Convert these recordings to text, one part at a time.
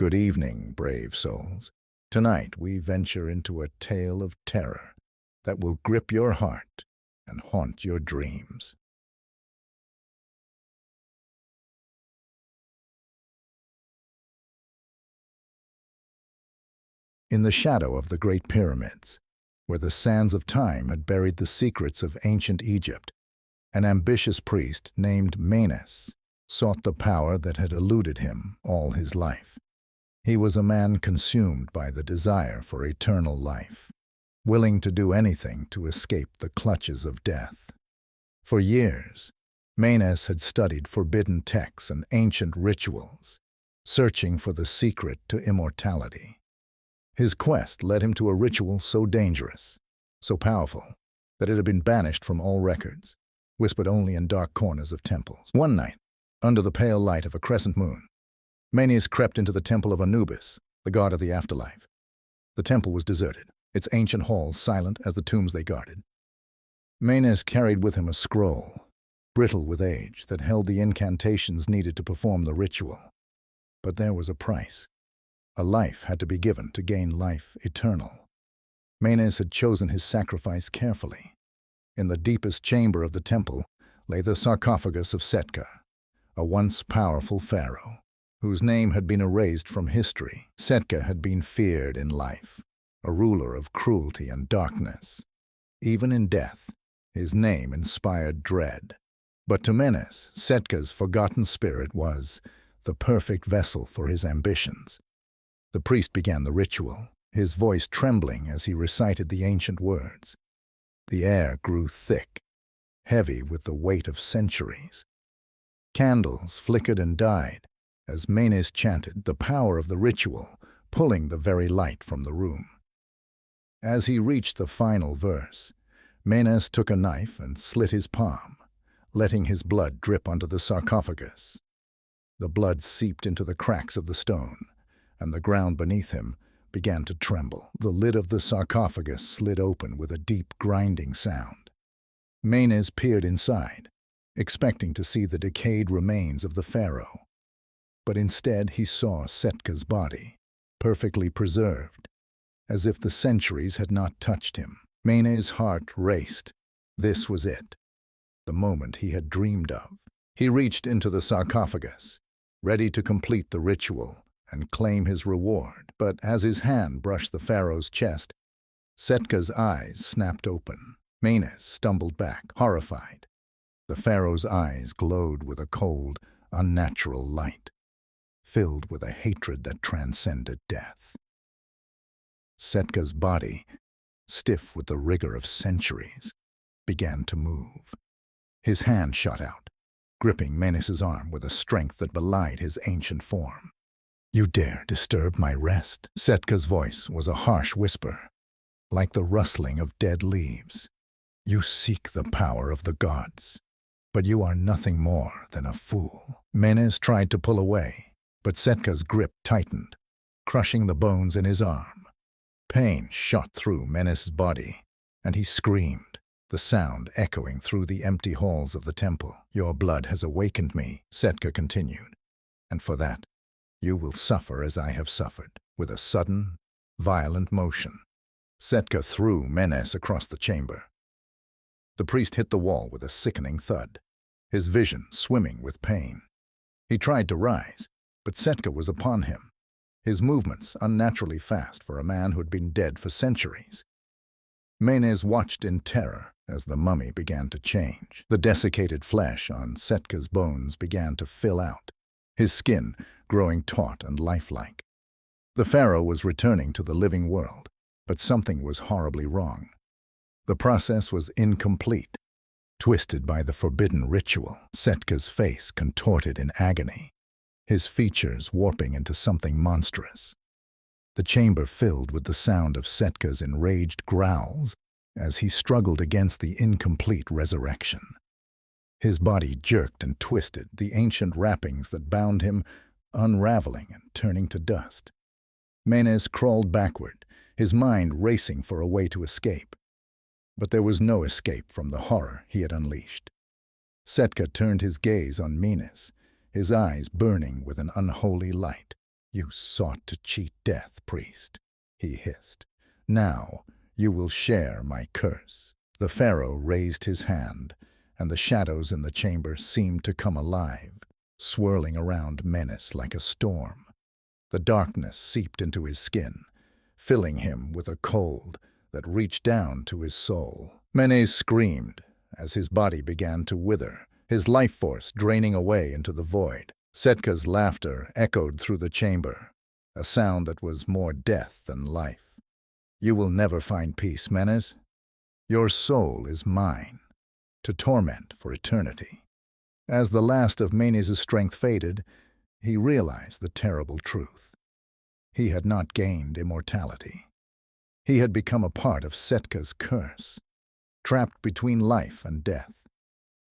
Good evening, brave souls. Tonight we venture into a tale of terror that will grip your heart and haunt your dreams. In the shadow of the Great Pyramids, where the sands of time had buried the secrets of ancient Egypt, an ambitious priest named Menes sought the power that had eluded him all his life. He was a man consumed by the desire for eternal life, willing to do anything to escape the clutches of death. For years, Menes had studied forbidden texts and ancient rituals, searching for the secret to immortality. His quest led him to a ritual so dangerous, so powerful, that it had been banished from all records, whispered only in dark corners of temples. One night, under the pale light of a crescent moon, Menes crept into the temple of Anubis, the god of the afterlife. The temple was deserted, its ancient halls silent as the tombs they guarded. Menes carried with him a scroll, brittle with age, that held the incantations needed to perform the ritual. But there was a price. A life had to be given to gain life eternal. Menes had chosen his sacrifice carefully. In the deepest chamber of the temple lay the sarcophagus of Setka, a once powerful pharaoh, whose name had been erased from history. Setka had been feared in life, a ruler of cruelty and darkness. Even in death, his name inspired dread. But to Menes, Setka's forgotten spirit was the perfect vessel for his ambitions. The priest began the ritual, his voice trembling as he recited the ancient words. The air grew thick, heavy with the weight of centuries. Candles flickered and died as Menes chanted, the power of the ritual pulling the very light from the room. As he reached the final verse, Menes took a knife and slit his palm, letting his blood drip onto the sarcophagus. The blood seeped into the cracks of the stone, and the ground beneath him began to tremble. The lid of the sarcophagus slid open with a deep grinding sound. Menes peered inside, expecting to see the decayed remains of the pharaoh. But instead he saw Setka's body, perfectly preserved, as if the centuries had not touched him. Menes' heart raced. This was it, the moment he had dreamed of. He reached into the sarcophagus, ready to complete the ritual and claim his reward. But as his hand brushed the pharaoh's chest, Setka's eyes snapped open. Menes stumbled back, horrified. The pharaoh's eyes glowed with a cold, unnatural light, filled with a hatred that transcended death. Setka's body, stiff with the rigor of centuries, began to move. His hand shot out, gripping Menes's arm with a strength that belied his ancient form. "You dare disturb my rest?" Setka's voice was a harsh whisper, like the rustling of dead leaves. "You seek the power of the gods, but you are nothing more than a fool." Menes tried to pull away, but Setka's grip tightened, crushing the bones in his arm. Pain shot through Menes's body, and he screamed, the sound echoing through the empty halls of the temple. "Your blood has awakened me," Setka continued, "and for that, you will suffer as I have suffered." With a sudden, violent motion, Setka threw Menes across the chamber. The priest hit the wall with a sickening thud, his vision swimming with pain. He tried to rise, but Setka was upon him, his movements unnaturally fast for a man who had been dead for centuries. Menes watched in terror as the mummy began to change. The desiccated flesh on Setka's bones began to fill out, his skin growing taut and lifelike. The pharaoh was returning to the living world, but something was horribly wrong. The process was incomplete. Twisted by the forbidden ritual, Setka's face contorted in agony, his features warping into something monstrous. The chamber filled with the sound of Setka's enraged growls as he struggled against the incomplete resurrection. His body jerked and twisted, the ancient wrappings that bound him unraveling and turning to dust. Menes crawled backward, his mind racing for a way to escape. But there was no escape from the horror he had unleashed. Setka turned his gaze on Menes, his eyes burning with an unholy light. "You sought to cheat death, priest," he hissed. "Now you will share my curse." The pharaoh raised his hand, and the shadows in the chamber seemed to come alive, swirling around Menes like a storm. The darkness seeped into his skin, filling him with a cold that reached down to his soul. Menes screamed as his body began to wither, his life force draining away into the void. Setka's laughter echoed through the chamber, a sound that was more death than life. "You will never find peace, Menes. Your soul is mine, to torment for eternity." As the last of Menes' strength faded, he realized the terrible truth. He had not gained immortality. He had become a part of Setka's curse, trapped between life and death,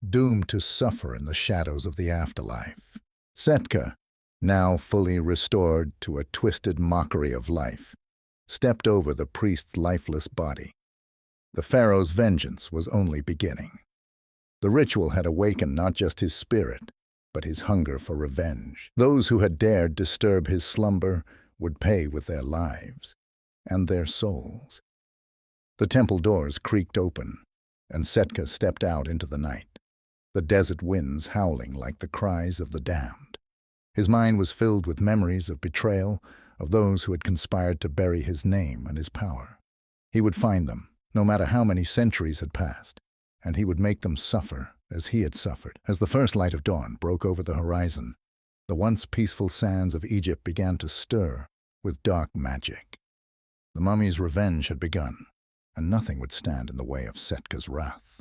doomed to suffer in the shadows of the afterlife. Setka, now fully restored to a twisted mockery of life, stepped over the priest's lifeless body. The pharaoh's vengeance was only beginning. The ritual had awakened not just his spirit, but his hunger for revenge. Those who had dared disturb his slumber would pay with their lives and their souls. The temple doors creaked open, and Setka stepped out into the night, the desert winds howling like the cries of the damned. His mind was filled with memories of betrayal, of those who had conspired to bury his name and his power. He would find them, no matter how many centuries had passed, and he would make them suffer as he had suffered. As the first light of dawn broke over the horizon, the once peaceful sands of Egypt began to stir with dark magic. The mummy's revenge had begun, and nothing would stand in the way of Setka's wrath.